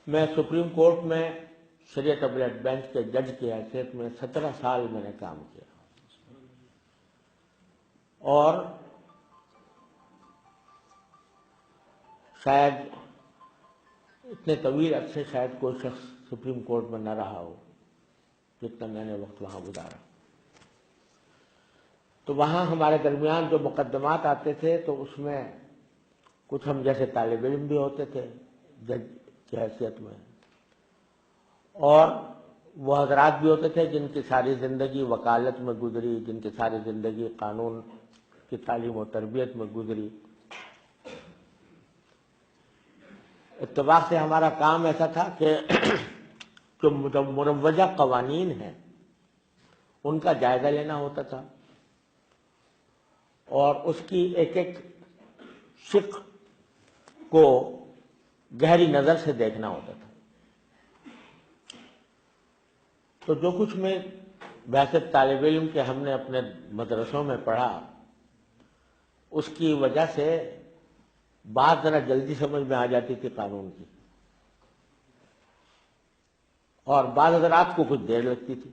میں supreme court میں شریعت اپیلیٹ بینچ کے جج کی حیثیت میں 17 سال میں نے کام کیا، اور شاید اتنے طویل عرصے شاید کوئی شخص سپریم کورٹ میں نہ رہا ہو جتنا میں نے وقت وہاں گزارا۔ تو وہاں ہمارے درمیان جو مقدمات آتے تھے تو اس میں کچھ ہم جیسے طالب علم بھی ہوتے تھے جج کی حیثیت میں، اور وہ حضرات بھی ہوتے تھے جن کی ساری زندگی وکالت میں گزری، جن کی ساری زندگی قانون کی تعلیم و تربیت میں گزری۔ اتفاق سے ہمارا کام ایسا تھا کہ جو مروجہ قوانین ہیں ان کا جائزہ لینا ہوتا تھا، اور اس کی ایک ایک شق کو گہری نظر سے دیکھنا ہوتا تھا۔ تو جو کچھ میں بحیثیت طالب علم کے ہم نے اپنے مدرسوں میں پڑھا، اس کی وجہ سے بات ذرا جلدی سمجھ میں آ جاتی تھی قانون کی، اور بعض حضرات کو کچھ دیر لگتی تھی۔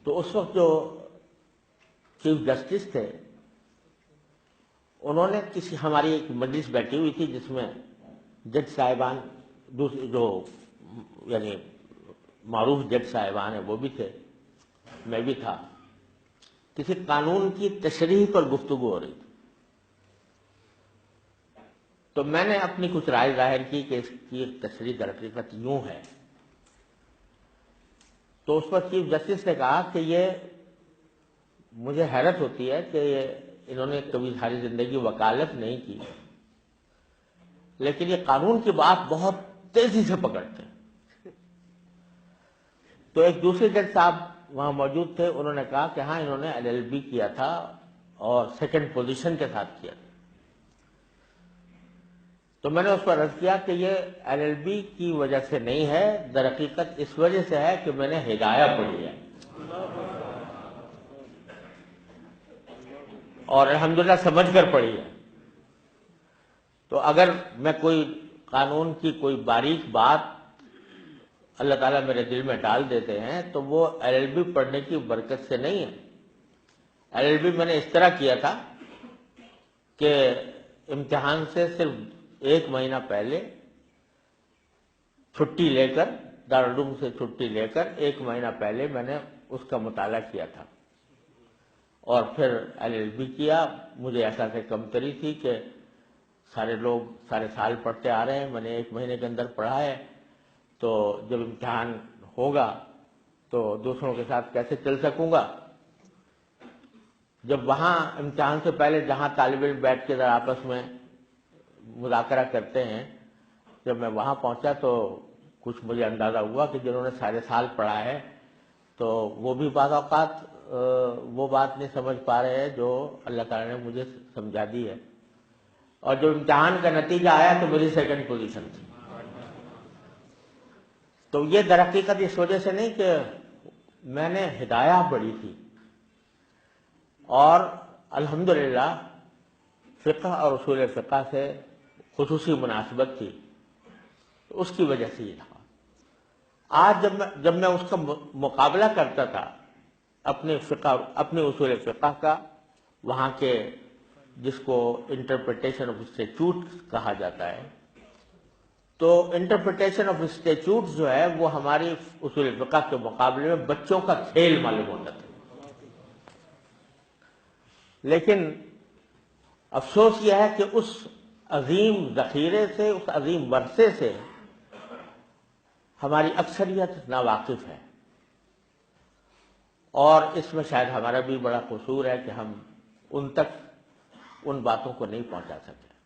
تو اس وقت جو چیف جسٹس تھے انہوں نے ہماری ایک مجلس بیٹھی ہوئی تھی جس میں جج صاحبان دوسرے جو یعنی معروف جج صاحبان ہیں وہ بھی تھے، میں بھی تھا۔ کسی قانون کی تشریح پر گفتگو ہو رہی تھی، تو میں نے اپنی کچھ رائے ظاہر کی کہ اس کی ایک تشریح در حقیقت یوں ہے۔ تو اس پر چیف جسٹس نے کہا کہ یہ مجھے حیرت ہوتی ہے کہ انہوں نے کبھی ساری زندگی وکالت نہیں کی، لیکن یہ قانون کی بات بہت تیزی سے پکڑتے ہیں۔ تو ایک دوسرے جج صاحب وہاں موجود تھے، انہوں نے کہا کہ ہاں انہوں نے LLB کیا تھا اور سیکنڈ پوزیشن کے ساتھ کیا تھا۔ تو میں نے اس پر عرض کیا کہ یہ LLB کی وجہ سے نہیں ہے، در حقیقت اس وجہ سے ہے کہ میں نے ہدایہ پڑھی ہے، اور الحمدللہ سمجھ کر پڑھی ہے۔ تو اگر میں کوئی قانون کی کوئی باریک بات اللہ تعالیٰ میرے دل میں ڈال دیتے ہیں تو وہ LLB پڑھنے کی برکت سے نہیں ہے۔ LLB میں نے اس طرح کیا تھا کہ امتحان سے صرف 1 مہینہ پہلے چھٹی لے کر، دارالعلوم سے چھٹی لے کر 1 مہینہ پہلے میں نے اس کا مطالعہ کیا تھا، اور پھر LLB کیا۔ مجھے احساس کمتری تھی کہ سارے لوگ سارے سال پڑھتے آ رہے ہیں، میں نے 1 مہینے کے اندر پڑھا ہے، تو جب امتحان ہوگا تو دوسروں کے ساتھ کیسے چل سکوں گا۔ جب وہاں امتحان سے پہلے جہاں طالب علم بیٹھ کے ذرا آپس میں مذاکرہ کرتے ہیں، جب میں وہاں پہنچا تو کچھ مجھے اندازہ ہوا کہ جنہوں نے سارے سال پڑھا ہے تو وہ بھی بعض اوقات وہ بات نہیں سمجھ پا رہے ہیں جو اللہ تعالیٰ نے مجھے سمجھا دی ہے، اور جو امتحان کا نتیجہ آیا تو میری سیکنڈ پوزیشن تھی۔ تو یہ در حقیقت اس وجہ سے نہیں کہ میں نے ہدایہ پڑھی تھی، اور الحمدللہ فقہ اور اصول فقہ سے خصوصی مناسبت تھی، تو اس کی وجہ سے یہ تھا۔ آج جب میں اس کا مقابلہ کرتا تھا اپنے اصول فقہ کا، وہاں کے جس کو انٹرپریٹیشن آف اسٹیچوٹ کہا جاتا ہے، تو انٹرپریٹیشن آف اسٹیچوٹ جو ہے وہ ہماری اصول فقہ کے مقابلے میں بچوں کا کھیل معلوم ہوتا تھا۔ لیکن افسوس یہ ہے کہ اس عظیم ذخیرے سے، اس عظیم ورثے سے ہماری اکثریت ناواقف ہے، اور اس میں شاید ہمارا بھی بڑا قصور ہے کہ ہم ان تک ان باتوں کو نہیں پہنچا سکتے۔